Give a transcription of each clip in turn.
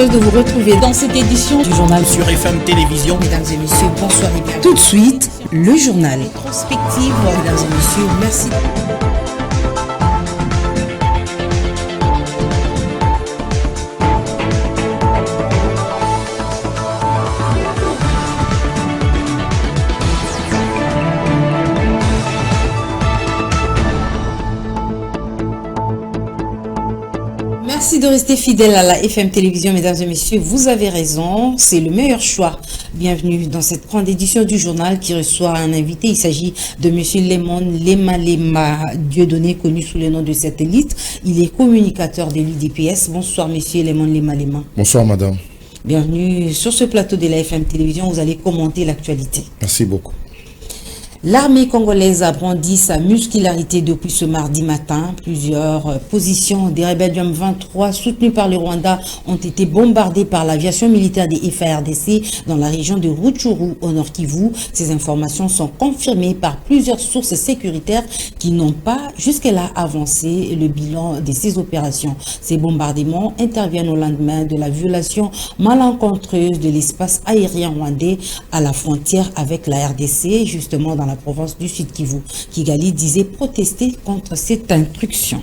Heureuse de vous retrouver dans cette édition du journal sur FM Télévision. Mesdames et messieurs, bonsoir et bienvenue. Tout de suite, le journal. Rétrospective, mesdames et messieurs, merci. Merci de rester fidèle à la FM Télévision, mesdames et messieurs. Vous avez raison, c'est le meilleur choix. Bienvenue dans cette grande édition du journal qui reçoit un invité. Il s'agit de monsieur Lemon Lema Dieudonné, connu sous le nom de Satellite. Il est communicateur de l'UDPS. Bonsoir, monsieur Lemon Lema. Bonsoir, madame. Bienvenue sur ce plateau de la FM Télévision. Vous allez commenter l'actualité. Merci beaucoup. L'armée congolaise a brandi sa muscularité depuis ce mardi matin. Plusieurs positions des rebelles du M23 soutenues par le Rwanda ont été bombardées par l'aviation militaire des FARDC dans la région de Rutshuru au Nord Kivu. Ces informations sont confirmées par plusieurs sources sécuritaires qui n'ont pas jusque-là avancé le bilan de ces opérations. Ces bombardements interviennent au lendemain de la violation malencontreuse de l'espace aérien rwandais à la frontière avec la RDC, justement dans la province du Sud Kivu. Kigali disait protester contre cette instruction.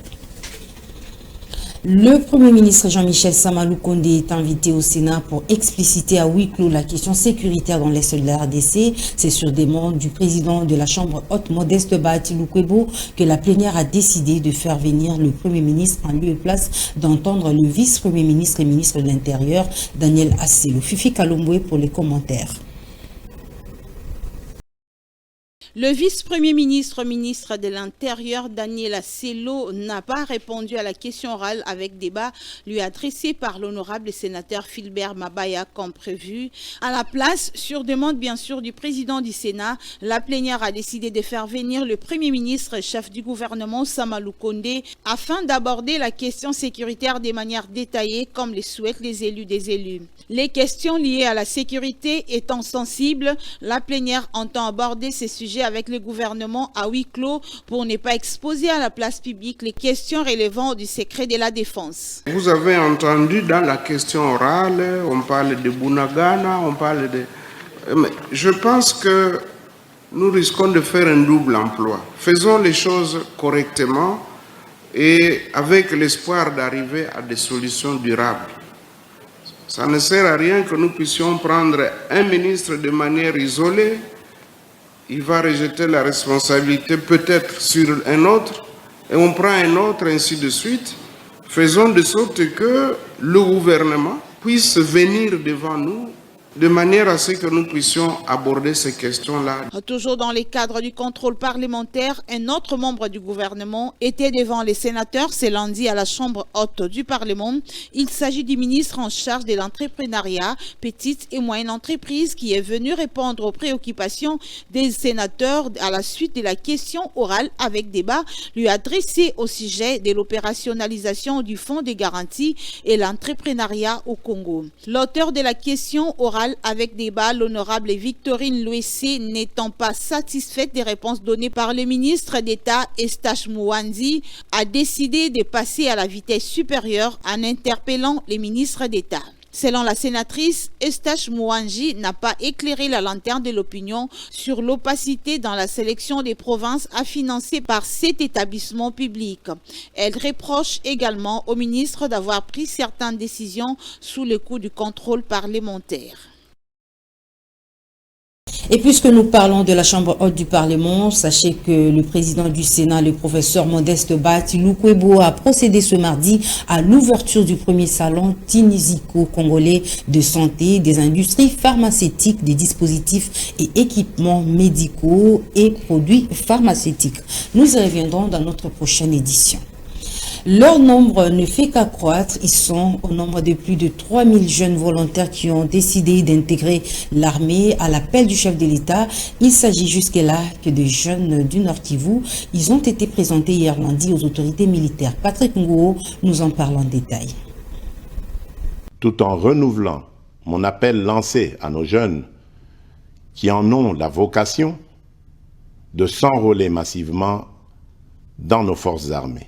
Le Premier ministre Jean-Michel Sama Lukonde est invité au Sénat pour expliciter à huis clos la question sécuritaire dans l'Est de la RDC. C'est sur demande du président de la Chambre haute, Modeste Bahati Lukwebo, que la plénière a décidé de faire venir le Premier ministre en lieu et place d'entendre le vice-premier ministre et ministre de l'Intérieur, Daniel Asselo. Fifi Kalomboué pour les commentaires. Le vice-premier ministre, ministre de l'Intérieur, Daniel Asselo, n'a pas répondu à la question orale avec débat lui adressée par l'honorable sénateur Philbert Mabaya comme prévu. À la place, sur demande bien sûr du président du Sénat, la plénière a décidé de faire venir le premier ministre, chef du gouvernement, Sama Lukonde, afin d'aborder la question sécuritaire de manière détaillée comme le souhaitent les élus des élus. Les questions liées à la sécurité étant sensibles, la plénière entend aborder ces sujets avec le gouvernement à huis clos pour ne pas exposer à la place publique les questions relevant du secret de la défense. Vous avez entendu dans la question orale, on parle de Bunagana, on parle de... Mais je pense que nous risquons de faire un double emploi. Faisons les choses correctement et avec l'espoir d'arriver à des solutions durables. Ça ne sert à rien que nous puissions prendre un ministre de manière isolée. Il va rejeter la responsabilité peut-être sur un autre, et on prend un autre, ainsi de suite. Faisons de sorte que le gouvernement puisse venir devant nous de manière à ce que nous puissions aborder ces questions-là. Toujours dans les cadres du contrôle parlementaire, un autre membre du gouvernement était devant les sénateurs ce lundi à la Chambre haute du Parlement. Il s'agit du ministre en charge de l'entrepreneuriat, petites et moyennes entreprises, qui est venu répondre aux préoccupations des sénateurs à la suite de la question orale avec débat lui adressée au sujet de l'opérationnalisation du Fonds de garantie et l'entrepreneuriat au Congo. L'auteur de la question orale avec débat, l'honorable Victorine Louessé, n'étant pas satisfaite des réponses données par le ministre d'État Eustache Mouanzi, a décidé de passer à la vitesse supérieure en interpellant les ministres d'État. Selon la sénatrice, Eustache Mouanzi n'a pas éclairé la lanterne de l'opinion sur l'opacité dans la sélection des provinces à financer par cet établissement public. Elle reproche également au ministre d'avoir pris certaines décisions sous le coup du contrôle parlementaire. Et puisque nous parlons de la Chambre haute du Parlement, sachez que le président du Sénat, le professeur Modeste Bahati Lukwebo, a procédé ce mardi à l'ouverture du premier salon tunisico-congolais de santé, des industries pharmaceutiques, des dispositifs et équipements médicaux et produits pharmaceutiques. Nous y reviendrons dans notre prochaine édition. Leur nombre ne fait qu'accroître. Ils sont au nombre de plus de 3000 jeunes volontaires qui ont décidé d'intégrer l'armée à l'appel du chef de l'État. Il s'agit jusque-là que de jeunes du Nord Kivu. Ils ont été présentés hier lundi aux autorités militaires. Patrick Ngouo nous en parle en détail. Tout en renouvelant mon appel lancé à nos jeunes qui en ont la vocation de s'enrôler massivement dans nos forces armées.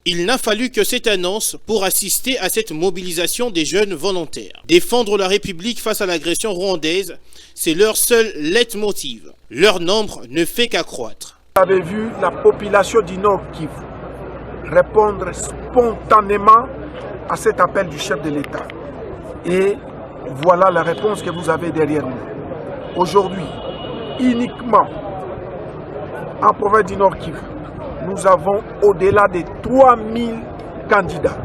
Il n'a fallu que cette annonce pour assister à cette mobilisation des jeunes volontaires. Défendre la République face à l'agression rwandaise, c'est leur seul leitmotiv. Leur nombre ne fait qu'accroître. Vous avez vu la population du Nord Kivu répondre spontanément à cet appel du chef de l'État. Et voilà la réponse que vous avez derrière nous. Aujourd'hui, uniquement en province du Nord Kivu, nous avons au-delà de 3000 candidats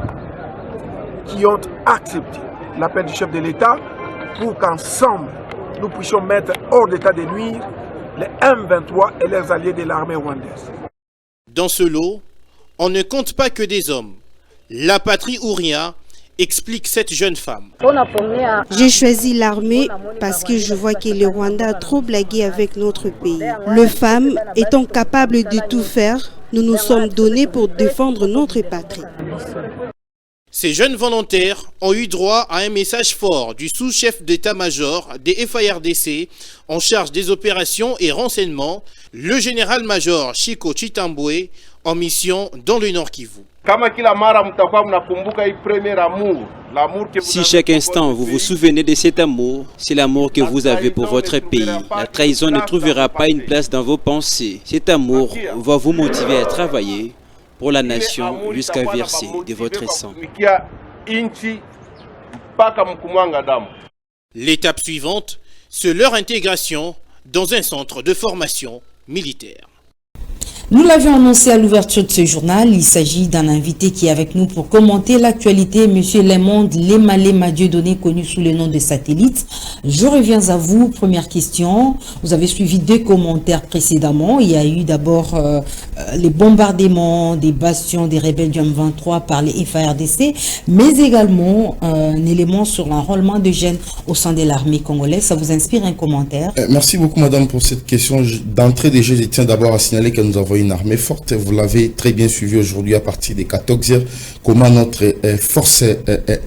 qui ont accepté l'appel du chef de l'État pour qu'ensemble, nous puissions mettre hors d'état de nuire les M23 et leurs alliés de l'armée rwandaise. Dans ce lot, on ne compte pas que des hommes. La patrie Ouria explique cette jeune femme. J'ai choisi l'armée parce que je vois que le Rwanda a trop blagué avec notre pays. Les femmes étant capables de tout faire, nous nous sommes donnés pour défendre notre patrie. Ces jeunes volontaires ont eu droit à un message fort du sous-chef d'état-major des FARDC en charge des opérations et renseignements, le général-major Chiko Chitambwe, en mission dans le Nord Kivu. Si chaque instant vous vous souvenez de cet amour, c'est l'amour que vous avez pour votre pays. La trahison ne trouvera pas une place dans vos pensées. Cet amour va vous motiver à travailler pour la nation jusqu'à verser de votre sang. L'étape suivante, c'est leur intégration dans un centre de formation militaire. Nous l'avions annoncé à l'ouverture de ce journal. Il s'agit d'un invité qui est avec nous pour commenter l'actualité, M. Laymonde Lema Dieudonné, connu sous le nom de Satellite. Je reviens à vous. Première question. Vous avez suivi deux commentaires précédemment. Il y a eu d'abord les bombardements des bastions des rebelles du M23 par les FARDC, mais également un élément sur l'enrôlement de jeunes au sein de l'armée congolaise. Ça vous inspire un commentaire? Merci beaucoup, madame, pour cette question. D'entrée déjà, je tiens d'abord à signaler que nous avons une armée forte. Vous l'avez très bien suivi aujourd'hui à partir des 14h, comment notre force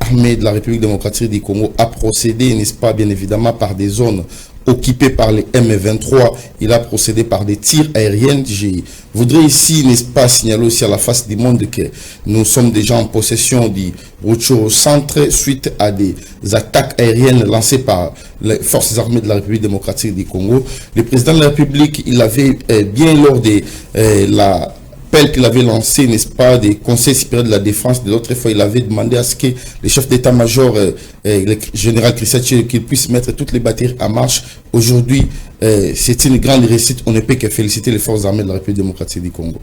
armée de la République démocratique du Congo a procédé, n'est-ce pas, bien évidemment, par des zones occupées par les M23. Il a procédé par des tirs aériens. Je voudrais ici, n'est-ce pas, signaler aussi à la face du monde que nous sommes déjà en possession du Rutshuru centre suite à des attaques aériennes lancées par les forces armées de la République démocratique du Congo. Le président de la République, il avait bien lors de l'appel qu'il avait lancé, n'est-ce pas, des conseils supérieurs de la défense, de l'autre fois, il avait demandé à ce que les chefs d'état-major, le général Christian Tchisekedi, qu'il puisse mettre toutes les batteries en marche. Aujourd'hui, c'est une grande réussite. On ne peut que féliciter les forces armées de la République démocratique du Congo.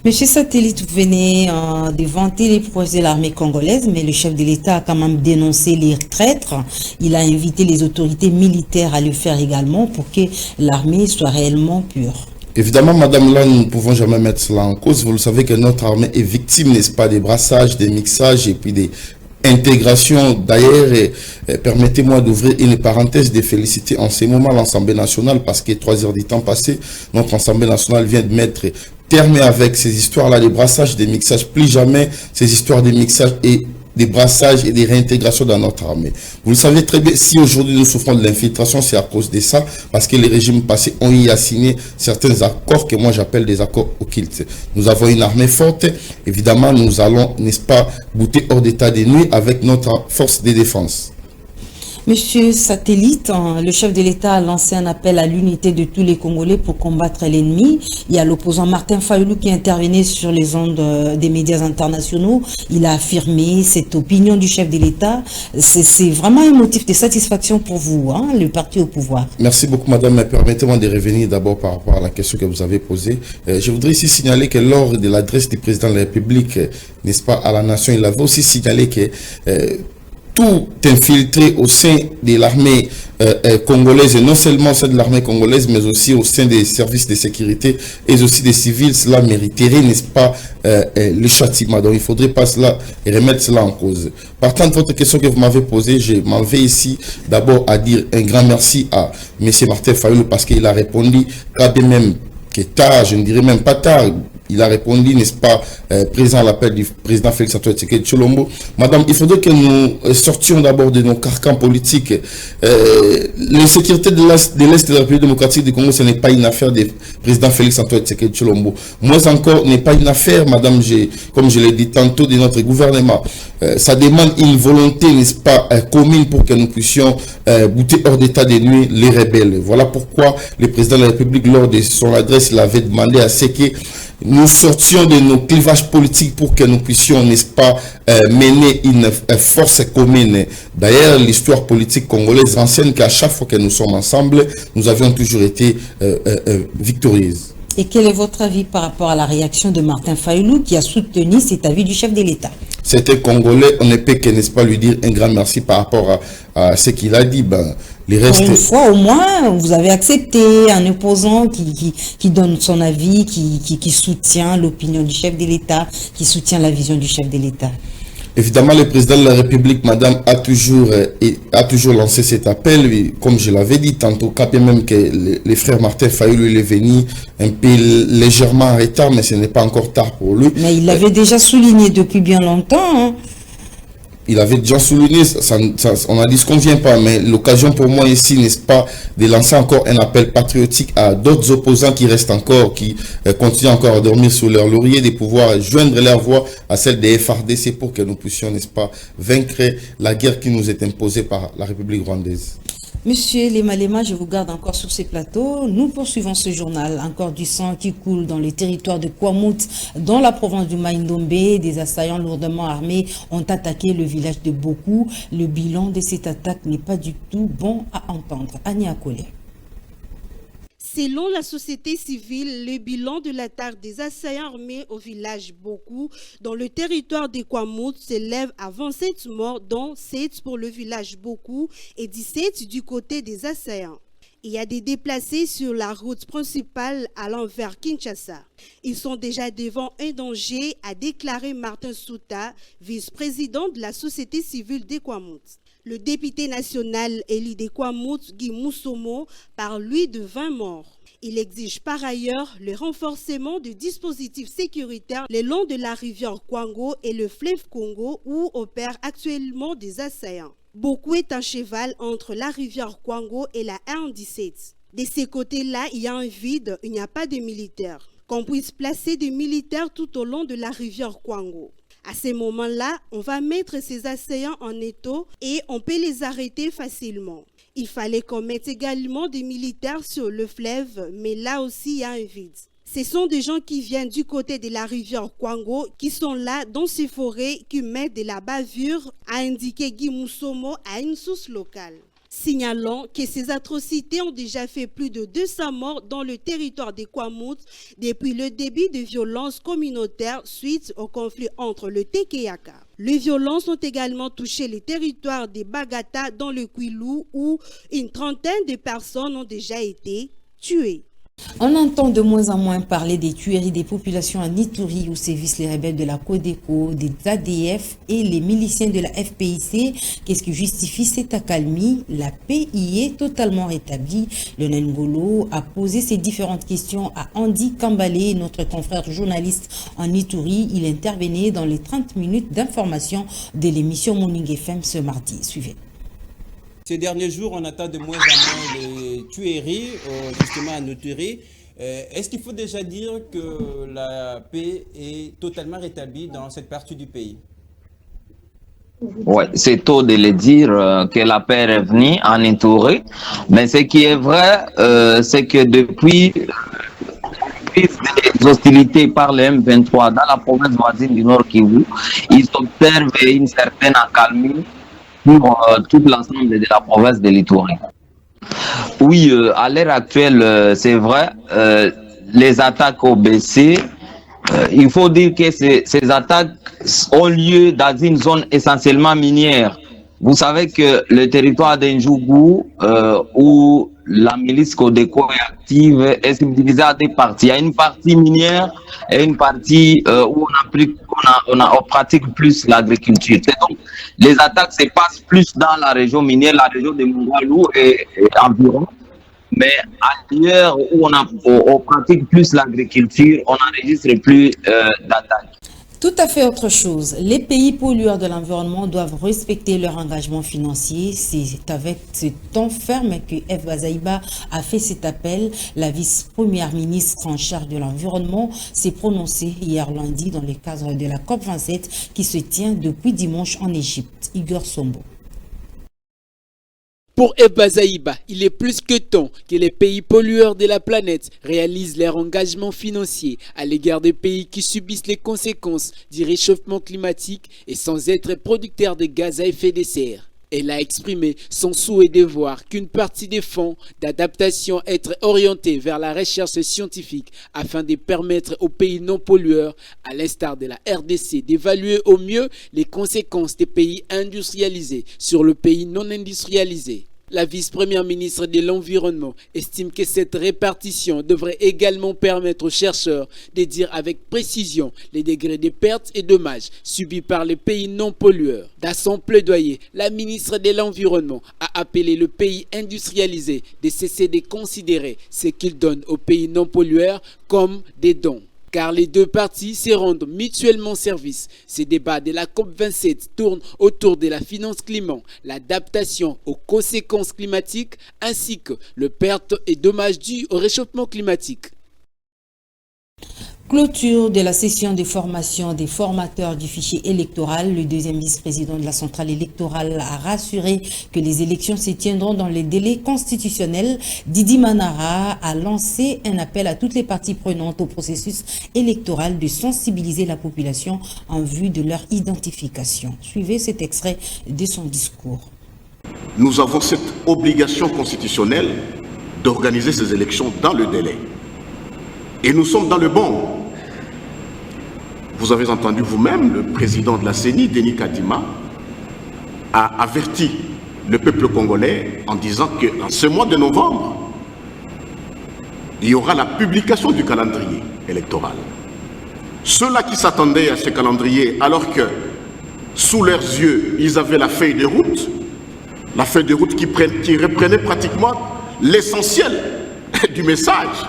Monsieur Satellite, vous venez de vanter les prouesses de l'armée congolaise, mais le chef de l'État a quand même dénoncé les traîtres. Il a invité les autorités militaires à le faire également pour que l'armée soit réellement pure. Évidemment, madame, là, nous ne pouvons jamais mettre cela en cause. Vous le savez que notre armée est victime, n'est-ce pas, des brassages, des mixages et puis des intégrations. D'ailleurs, permettez-moi d'ouvrir une parenthèse, de féliciter en ce moment l'Assemblée nationale parce que 3 heures du temps passé, notre Assemblée nationale vient de mettre terme avec ces histoires-là, des brassages, des mixages. Plus jamais ces histoires de mixages et des brassages et des réintégrations dans notre armée. Vous le savez très bien, si aujourd'hui nous souffrons de l'infiltration, c'est à cause de ça, parce que les régimes passés ont y signé certains accords que moi j'appelle des accords occultes. Nous avons une armée forte, évidemment nous allons, n'est-ce pas, bouter hors d'état de nuit avec notre force de défense. Monsieur Satellite, le chef de l'État a lancé un appel à l'unité de tous les Congolais pour combattre l'ennemi. Il y a l'opposant Martin Fayulu qui intervenait sur les ondes des médias internationaux. Il a affirmé cette opinion du chef de l'État. C'est vraiment un motif de satisfaction pour vous, hein, le parti au pouvoir. Merci beaucoup, madame. Mais permettez-moi de revenir d'abord par rapport à la question que vous avez posée. Je voudrais ici signaler que lors de l'adresse du président de la République, n'est-ce pas, à la nation, il avait aussi signalé que tout infiltré au sein de l'armée congolaise, et non seulement au sein de l'armée congolaise, mais aussi au sein des services de sécurité et aussi des civils, cela mériterait, n'est-ce pas, le châtiment. Donc il ne faudrait pas cela et remettre cela en cause. Partant de votre question que vous m'avez posée, je m'en vais ici d'abord à dire un grand merci à M. Martin Fayulu parce qu'il a répondu, quand même que tard, je ne dirais même pas tard, il a répondu, n'est-ce pas, présent à l'appel du président Félix Antoine Tshisekedi Tshilombo. Madame, il faudrait que nous sortions d'abord de nos carcans politiques. L'insécurité de l'Est de la République démocratique du Congo, ce n'est pas une affaire du président Félix Antoine Tshisekedi Tshilombo. Moins encore, n'est pas une affaire, madame, comme je l'ai dit tantôt, de notre gouvernement. Ça demande une volonté, n'est-ce pas, commune pour que nous puissions bouter hors d'état de nuire les rebelles. Voilà pourquoi le président de la République, lors de son adresse, il avait demandé à ce que nous sortions de nos clivages politiques pour que nous puissions, n'est-ce pas, mener une force commune. D'ailleurs, l'histoire politique congolaise renseigne qu'à chaque fois que nous sommes ensemble, nous avions toujours été victorieuses. Et quel est votre avis par rapport à la réaction de Martin Fayulu qui a soutenu cet avis du chef de l'État? C'était Congolais, on ne peut que, n'est-ce pas, lui dire un grand merci par rapport à ce qu'il a dit. Ben, les restes... Pour une fois, au moins, vous avez accepté un opposant qui donne son avis, qui soutient l'opinion du chef de l'État, qui soutient la vision du chef de l'État. Évidemment, le président de la République, madame, a toujours lancé cet appel. Et comme je l'avais dit tantôt, quand bien même que les frères Martin Fayulu, il est venu un peu légèrement en retard, mais ce n'est pas encore tard pour lui. Mais il l'avait déjà souligné depuis bien longtemps. Hein. Il avait déjà souligné, on a dit ce qu'on ne vient pas, mais l'occasion pour moi ici, n'est-ce pas, de lancer encore un appel patriotique à d'autres opposants qui restent encore, qui continuent encore à dormir sous leur laurier, de pouvoir joindre leur voix à celle des FARDC pour que nous puissions, n'est-ce pas, vaincre la guerre qui nous est imposée par la République rwandaise. Monsieur Lema, je vous garde encore sur ces plateaux. Nous poursuivons ce journal. Encore du sang qui coule dans le territoire de Kwamut, dans la province du Mai-Ndombe. Des assaillants lourdement armés ont attaqué le village de Boku. Le bilan de cette attaque n'est pas du tout bon à entendre. Annie Akole. Selon la société civile, le bilan de l'attaque des assaillants armés au village Boku, dans le territoire de Kwamut, s'élève à 27 morts, dont 7 pour le village Boku et 17 du côté des assaillants. Il y a des déplacés sur la route principale allant vers Kinshasa. Ils sont déjà devant un danger, a déclaré Martin Souta, vice-président de la société civile de Kwamut. Le député national élu de Kwamut, Guy Moussomo, parle lui de 20 morts. Il exige par ailleurs le renforcement de dispositifs sécuritaires le long de la rivière Kwango et le fleuve Congo où opèrent actuellement des assaillants. Boku est un cheval entre la rivière Kwango et la R17. De ces côtés-là, il y a un vide, il n'y a pas de militaires. Qu'on puisse placer des militaires tout au long de la rivière Kwango. À ces moments-là, on va mettre ces assaillants en étau et on peut les arrêter facilement. Il fallait qu'on mette également des militaires sur le fleuve, mais là aussi il y a un vide. Ce sont des gens qui viennent du côté de la rivière Kwango, qui sont là dans ces forêts, qui mettent de la bavure, a indiqué Guy Moussomo à une source locale. Signalons que ces atrocités ont déjà fait plus de 200 morts dans le territoire de Kwamut depuis le début de violences communautaires suite au conflit entre le Tekeyaka. Les violences ont également touché les territoires de Bagata dans le Kwilu où une trentaine de personnes ont déjà été tuées. On entend de moins en moins parler des tueries des populations à Ituri où sévissent les rebelles de la Codeco, des ADF et les miliciens de la FPIC. Qu'est-ce qui justifie cette accalmie? La paix y est totalement rétablie. Le Ngolo a posé ces différentes questions à Andy Kambalé, notre confrère journaliste en Ituri. Il intervenait dans les 30 minutes d'information de l'émission Morning FM ce mardi. Suivez. Ces derniers jours, on attend de moins en moins les tueries, justement à Ituri. Est-ce qu'il faut déjà dire que la paix est totalement rétablie dans cette partie du pays? Oui, c'est tôt de le dire que la paix est revenue en Ituri. Mais ce qui est vrai, c'est que depuis les hostilités par le M23 dans la province voisine du Nord Kivu, ils observent une certaine accalmie pour tout l'ensemble de la province de l'Ituri. Oui, à l'heure actuelle, c'est vrai, les attaques ont baissé. Il faut dire que ces attaques ont lieu dans une zone essentiellement minière. Vous savez que le territoire d'Njougou, où la milice Codeco est active, est subdivisée à deux parties. Il y a une partie minière et une partie où on pratique plus l'agriculture. Donc, les attaques se passent plus dans la région minière, la région de Mongolou et environ. Mais ailleurs où on pratique plus l'agriculture, on n'enregistre plus d'attaques. Tout à fait autre chose. Les pays pollueurs de l'environnement doivent respecter leur engagement financier. C'est avec ce ton ferme que F. Bazaïba a fait cet appel. La vice-première ministre en charge de l'environnement s'est prononcée hier lundi dans le cadre de la COP27 qui se tient depuis dimanche en Égypte. Igor Sombo. Pour Eba Zaïba, il est plus que temps que les pays pollueurs de la planète réalisent leur engagement financier à l'égard des pays qui subissent les conséquences du réchauffement climatique et sans être producteurs de gaz à effet de serre. Elle a exprimé son souhait de voir qu'une partie des fonds d'adaptation être orientée vers la recherche scientifique afin de permettre aux pays non pollueurs, à l'instar de la RDC, d'évaluer au mieux les conséquences des pays industrialisés sur le pays non industrialisé. La vice-première ministre de l'Environnement estime que cette répartition devrait également permettre aux chercheurs de dire avec précision les degrés de pertes et dommages subis par les pays non pollueurs. Dans son plaidoyer, la ministre de l'Environnement a appelé le pays industrialisé de cesser de considérer ce qu'il donne aux pays non pollueurs comme des dons. Car les deux parties se rendent mutuellement service. Ces débats de la COP27 tournent autour de la finance climat, l'adaptation aux conséquences climatiques ainsi que les pertes et dommages dus au réchauffement climatique. Clôture de la session de formation des formateurs du fichier électoral. Le deuxième vice-président de la centrale électorale a rassuré que les élections se tiendront dans les délais constitutionnels. Didi Manara a lancé un appel à toutes les parties prenantes au processus électoral de sensibiliser la population en vue de leur identification. Suivez cet extrait de son discours. Nous avons cette obligation constitutionnelle d'organiser ces élections dans le délai. Et nous sommes dans le bon. Vous avez entendu vous-même, le président de la CENI, Denis Kadima, a averti le peuple congolais en disant qu'en ce mois de novembre, il y aura la publication du calendrier électoral. Ceux-là qui s'attendaient à ce calendrier, alors que sous leurs yeux, ils avaient la feuille de route qui reprenait pratiquement l'essentiel du message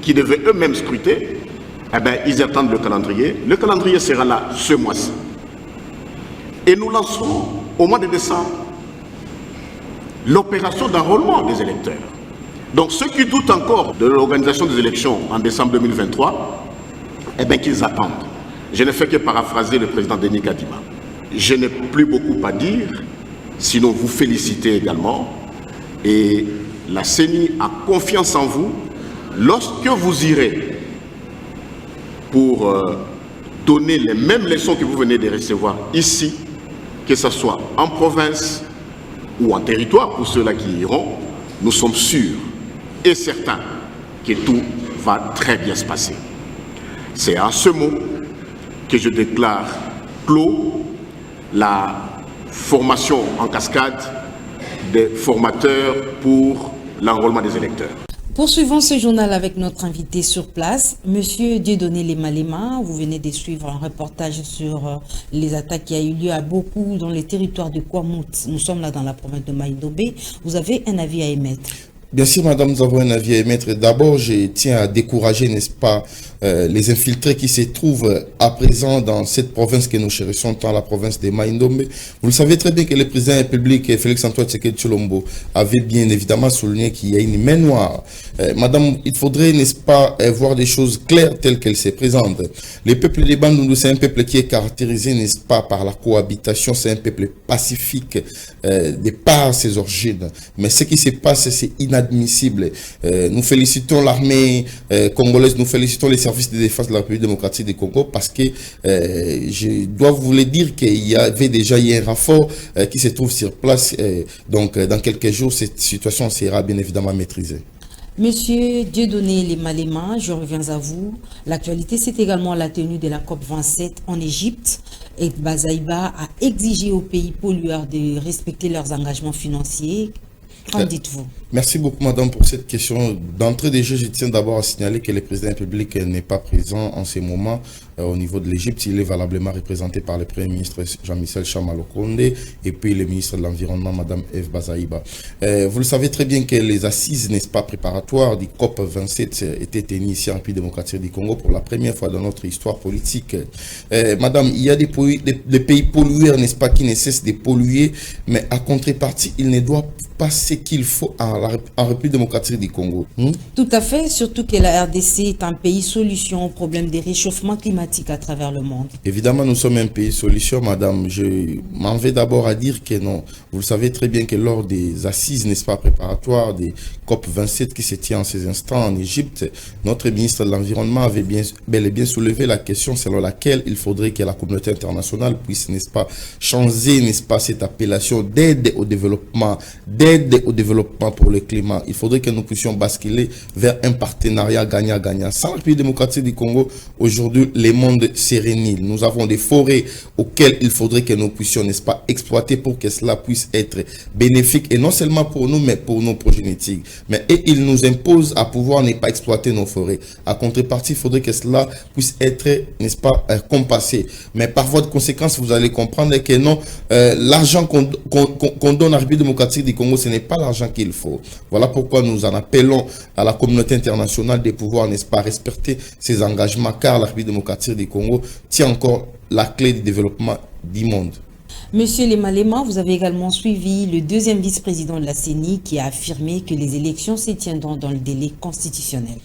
qui devaient eux-mêmes scruter, eh bien, ils attendent le calendrier. Le calendrier sera là ce mois-ci. Et nous lancerons au mois de décembre l'opération d'enrôlement des électeurs. Donc ceux qui doutent encore de l'organisation des élections en décembre 2023, eh bien qu'ils attendent. Je ne fais que paraphraser le président Denis Kadima. Je n'ai plus beaucoup à dire, sinon vous féliciter également. Et la CENI a confiance en vous. Lorsque vous irez pour donner les mêmes leçons que vous venez de recevoir ici, que ce soit en province ou en territoire, pour ceux-là qui iront, nous sommes sûrs et certains que tout va très bien se passer. C'est en ce mot que je déclare clos la formation en cascade des formateurs pour l'enrôlement des électeurs. Poursuivons ce journal avec notre invité sur place, Monsieur Dieudonné Lemalema. Vous venez de suivre un reportage sur les attaques qui a eu lieu à beaucoup dans les territoires de Kwamut. Nous sommes là dans la province de Maïdombe. Vous avez un avis à émettre? Bien sûr, madame, nous avons un avis à émettre. D'abord, je tiens à décourager, n'est-ce pas, les infiltrés qui se trouvent à présent dans cette province que nous chérissons tant, la province de Maïdombe. Vous le savez très bien que le président de la République, Félix-Antoine Tshisekedi Tshilombo, avait bien évidemment souligné qu'il y a une main noire. Madame, il faudrait, n'est-ce pas, voir des choses claires telles qu'elles se présentent. Le peuple des Bandundu, c'est un peuple qui est caractérisé, n'est-ce pas, par la cohabitation. C'est un peuple pacifique de par ses origines. Mais ce qui se passe, c'est inadmissible. Nous félicitons l'armée congolaise, nous félicitons les services de défense de la République démocratique du Congo parce que je dois vous le dire qu'il y avait déjà un renfort qui se trouve sur place. Donc, dans quelques jours, cette situation sera bien évidemment maîtrisée. Monsieur Dieudonné Lemalema, je reviens à vous. L'actualité, c'est également la tenue de la COP27 en Égypte. Et Bazaïba a exigé aux pays pollueurs de respecter leurs engagements financiers. Qu'en dites-vous? Merci beaucoup, madame, pour cette question. D'entrée des jeux, je tiens d'abord à signaler que le président de la République n'est pas présent en ces moments au niveau de l'Égypte. Il est valablement représenté par le Premier ministre Jean-Michel Chamalo-Konde et puis le ministre de l'Environnement, madame Eve Bazaïba. Vous le savez très bien que les assises, n'est-ce pas, préparatoires du COP 27 étaient tenues ici en République démocratique du Congo pour la première fois dans notre histoire politique. Madame, il y a des pays pollueurs, n'est-ce pas, qui ne cessent de polluer, mais à contrepartie, ils ne doivent pas ce qu'il faut en République démocratique du Congo. Tout à fait, surtout que la RDC est un pays solution au problème des réchauffements climatiques à travers le monde. Évidemment, nous sommes un pays solution, madame. Je m'en vais d'abord à dire que non. Vous le savez très bien que lors des assises, n'est-ce pas, préparatoires des COP 27 qui se tient en ces instants en Égypte, notre ministre de l'Environnement avait bel et bien soulevé la question selon laquelle il faudrait que la communauté internationale puisse, n'est-ce pas, changer, n'est-ce pas, cette appellation d'aide au développement pour le climat. Il faudrait que nous puissions basculer vers un partenariat gagnant-gagnant. Sans la République démocratique du Congo, aujourd'hui, le monde sérénile. Nous avons des forêts auxquelles il faudrait que nous puissions, n'est-ce pas, exploiter pour que cela puisse être bénéfique, et non seulement pour nous, mais pour nos progénités. Mais ils nous imposent à pouvoir ne pas exploiter nos forêts. À contrepartie, il faudrait que cela puisse être, n'est-ce pas, compassé. Mais par voie de conséquence, vous allez comprendre que non, l'argent qu'on donne à la République démocratique du Congo, ce n'est pas l'argent qu'il faut. Voilà pourquoi nous en appelons à la communauté internationale de pouvoir, n'est-ce pas, respecter ses engagements, car la République démocratique du Congo tient encore la clé du développement du monde. Monsieur Lema, vous avez également suivi le deuxième vice-président de la CENI qui a affirmé que les élections se tiendront dans le délai constitutionnel.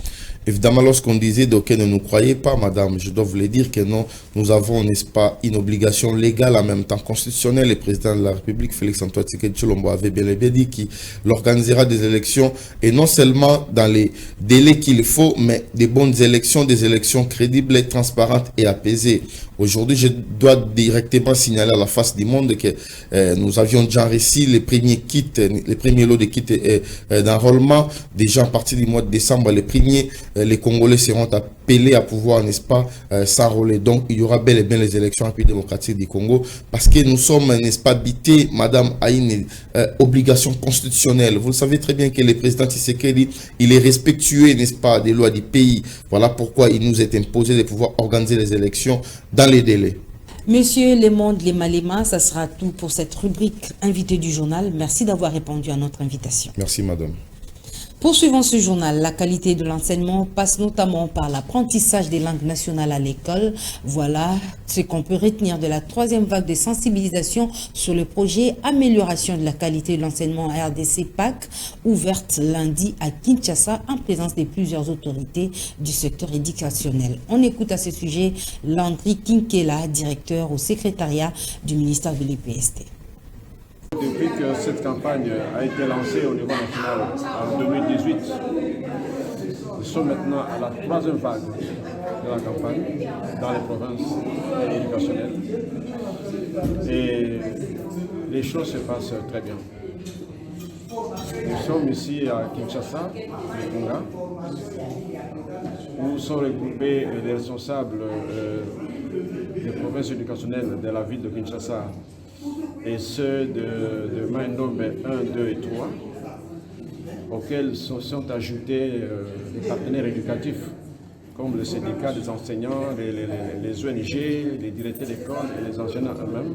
Évidemment, lorsqu'on disait d'aucuns ne nous croyez pas, madame, je dois vous le dire que non, nous avons, n'est-ce pas, une obligation légale en même temps constitutionnelle. Le président de la République, Félix-Antoine Tshisekedi Tshilombo, avait bien et bien dit qu'il organisera des élections, et non seulement dans les délais qu'il faut, mais des bonnes élections, des élections crédibles, transparentes et apaisées. Aujourd'hui, je dois directement signaler à la face du monde que nous avions déjà reçu les premiers kits, les premiers lots de kits d'enrôlement. Déjà à partir du mois de décembre, les Congolais seront appelés à pouvoir, n'est-ce pas, s'enrôler. Donc, il y aura bel et bien les élections en République démocratique du Congo, parce que nous sommes, n'est-ce pas, habités, madame, à une obligation constitutionnelle. Vous le savez très bien que le président Tshisekedi, il est respectueux, n'est-ce pas, des lois du pays. Voilà pourquoi il nous est imposé de pouvoir organiser les élections dans les délais. Monsieur Lema, ça sera tout pour cette rubrique invité du journal. Merci d'avoir répondu à notre invitation. Merci, madame. Poursuivons ce journal. La qualité de l'enseignement passe notamment par l'apprentissage des langues nationales à l'école. Voilà ce qu'on peut retenir de la troisième vague de sensibilisation sur le projet Amélioration de la qualité de l'enseignement RDC PAC, ouverte lundi à Kinshasa en présence de plusieurs autorités du secteur éducationnel. On écoute à ce sujet Landry Kinkela, directeur au secrétariat du ministère de l'EPST. Depuis que cette campagne a été lancée au niveau national en 2018, nous sommes maintenant à la troisième vague de la campagne dans les provinces éducationnelles. Et les choses se passent très bien. Nous sommes ici à Kinshasa, au Conga, où sont regroupés les responsables des provinces éducationnelles de la ville de Kinshasa, et ceux de Maindombe 1, 2 et 3, auxquels se sont ajoutés les partenaires éducatifs, comme le syndicat des enseignants, les ONG, les directeurs d'école et les enseignants eux-mêmes.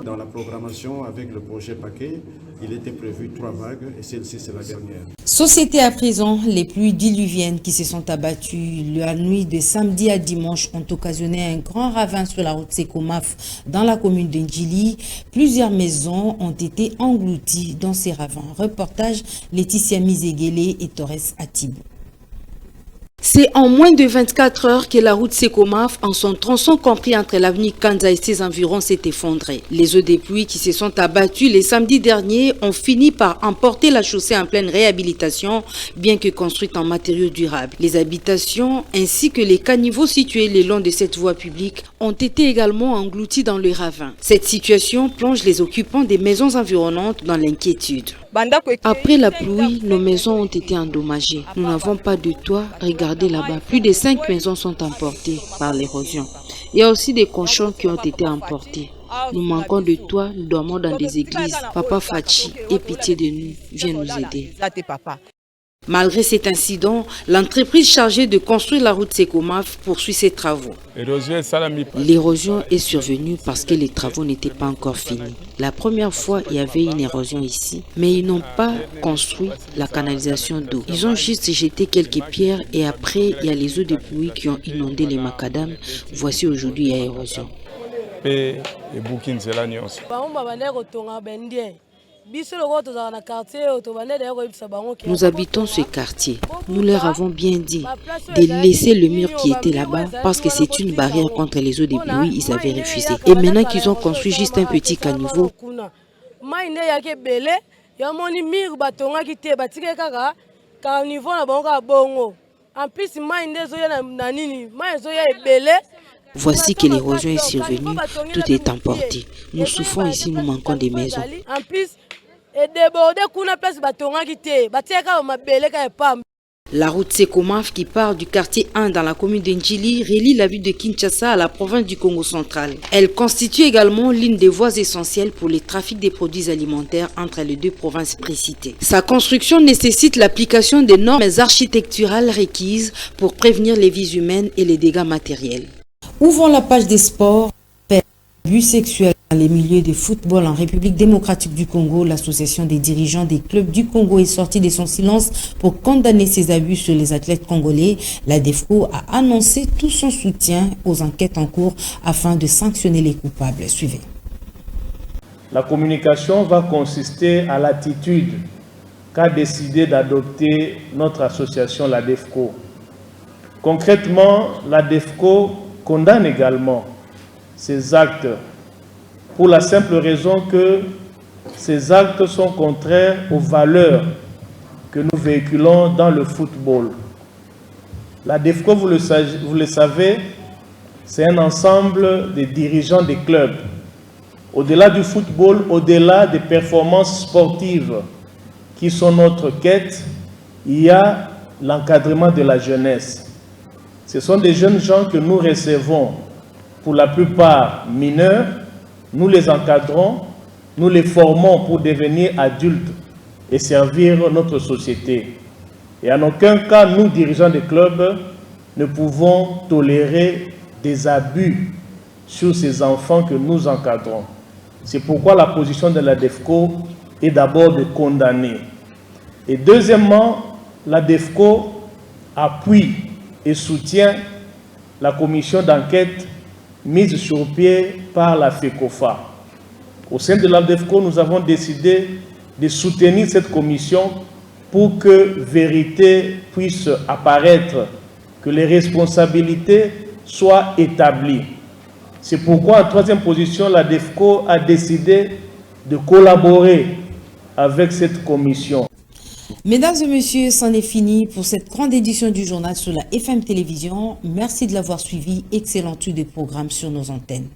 Dans la programmation avec le projet Paquet, il était prévu 3 vagues et celle-ci c'est la dernière. Société à présent, les pluies diluviennes qui se sont abattues la nuit de samedi à dimanche ont occasionné un grand ravin sur la route Sekomaf dans la commune de Ndjili. Plusieurs maisons ont été englouties dans ces ravins. Reportage Laetitia Mizegele et Torres Atibou. C'est en moins de 24 heures que la route Sekomaf, en son tronçon compris entre l'avenue Kanza et ses environs, s'est effondrée. Les eaux des pluies qui se sont abattues les samedis derniers ont fini par emporter la chaussée en pleine réhabilitation, bien que construite en matériaux durables. Les habitations ainsi que les caniveaux situés le long de cette voie publique ont été également engloutis dans le ravin. Cette situation plonge les occupants des maisons environnantes dans l'inquiétude. Après la pluie, nos maisons ont été endommagées. Nous n'avons pas de toit. Regardez là-bas, plus de 5 maisons sont emportées par l'érosion. Il y a aussi des cochons qui ont été emportés. Nous manquons de toi, nous dormons dans des églises. Papa Fachi, aie pitié de nous, viens nous aider. Malgré cet incident, l'entreprise chargée de construire la route Sekomaf poursuit ses travaux. L'érosion est survenue parce que les travaux n'étaient pas encore finis. La première fois, il y avait une érosion ici, mais ils n'ont pas construit la canalisation d'eau. Ils ont juste jeté quelques pierres et après, il y a les eaux de pluie qui ont inondé les macadams. Voici aujourd'hui, il y a érosion. Nous habitons ce quartier. Nous leur avons bien dit de laisser le mur qui était là-bas parce que c'est une barrière contre les eaux de pluie. Ils avaient refusé. Et maintenant qu'ils ont construit juste un petit caniveau, voici que l'érosion est survenue, tout est emporté. Nous souffrons ici, nous manquons des maisons. La route Sekomaf qui part du quartier 1 dans la commune d'Ndjili relie la ville de Kinshasa à la province du Congo central. Elle constitue également l'une des voies essentielles pour le trafic des produits alimentaires entre les deux provinces précitées. Sa construction nécessite l'application des normes architecturales requises pour prévenir les vies humaines et les dégâts matériels. Ouvrons la page des sports. Abus sexuels dans les milieux de football en République démocratique du Congo, l'association des dirigeants des clubs du Congo est sortie de son silence pour condamner ces abus sur les athlètes congolais. La DEFCO a annoncé tout son soutien aux enquêtes en cours afin de sanctionner les coupables. Suivez. La communication va consister à l'attitude qu'a décidé d'adopter notre association, la DEFCO. Concrètement, la DEFCO condamne également ces actes pour la simple raison que ces actes sont contraires aux valeurs que nous véhiculons dans le football. La DEFCO, vous le savez, c'est un ensemble de dirigeants des clubs. Au-delà du football, au-delà des performances sportives qui sont notre quête, il y a l'encadrement de la jeunesse. Ce sont des jeunes gens que nous recevons, pour la plupart mineurs, nous les encadrons, nous les formons pour devenir adultes et servir notre société. Et en aucun cas, nous, dirigeants des clubs, ne pouvons tolérer des abus sur ces enfants que nous encadrons. C'est pourquoi la position de la DEFCO est d'abord de condamner. Et deuxièmement, la DEFCO appuie et soutient la commission d'enquête mise sur pied par la FECOFA. Au sein de la DEFCO, nous avons décidé de soutenir cette commission pour que vérité puisse apparaître, que les responsabilités soient établies. C'est pourquoi, en troisième position, la DEFCO a décidé de collaborer avec cette commission. Mesdames et messieurs, c'en est fini pour cette grande édition du journal sur la FM Télévision. Merci de l'avoir suivi. Excellente suite de programmes sur nos antennes.